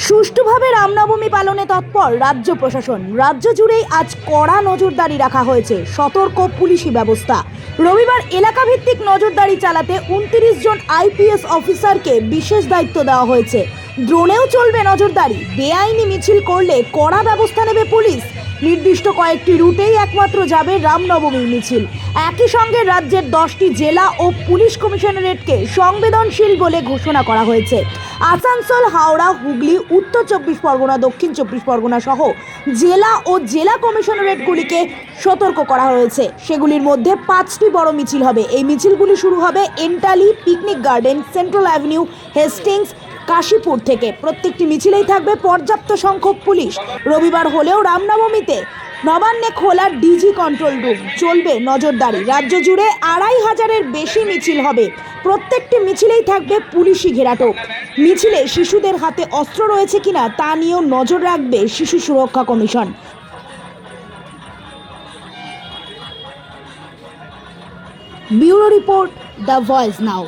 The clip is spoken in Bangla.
সুষ্ঠুভাবে রামনবমী পালনে তৎপর রাজ্য প্রশাসন। রাজ্য জুড়েই আজ কড়া নজরদারি রাখা হয়েছে, সতর্ক পুলিশি ব্যবস্থা। রবিবার এলাকাভিত্তিক নজরদারি চালাতে 29 জন আইপিএস অফিসারকে বিশেষ দায়িত্ব দেওয়া হয়েছে। ড্রোনেও চলবে নজরদারি। বেআইনি মিছিল করলে কড়া ব্যবস্থা নেবে পুলিশ। নির্দিষ্ট কয়েকটি রুটেই একমাত্র যাবে রামনবমীর মিছিল। একই সঙ্গে রাজ্যের 10টি জেলা ও পুলিশ কমিশনারেটকে সংবেদনশীল বলে ঘোষণা করা হয়েছে। আসানসোল, হাওড়া, হুগলি, উত্তর 24 পরগনা, দক্ষিণ 24 পরগনা সহ জেলা ও জেলা কমিশনারেটগুলিকে সতর্ক করা হয়েছে। সেগুলির মধ্যে 5টি বড় মিছিল হবে। এই মিছিলগুলি শুরু হবে Entally, picnic garden, central avenue, Hastings, Kashipur থেকে। প্রত্যেকটি মিছিলেই থাকবে পর্যাপ্ত সংখ্যক পুলিশ। রবিবার হলেও রামনবমীতে নবান্নে খোলা ডিজি কন্ট্রোল রুম, চলবে নজরদারি। রাজ্য জুড়ে 2500-এর বেশি মিছিল হবে। প্রত্যেকটি মিছিলেই থাকবে পুলিশি ঘেরাটোপ। মিছিলে শিশুদের হাতে অস্ত্র রয়েছে কিনা তা নিয়েও নজর রাখবে শিশু সুরক্ষা commission. Bureau report, the voice now.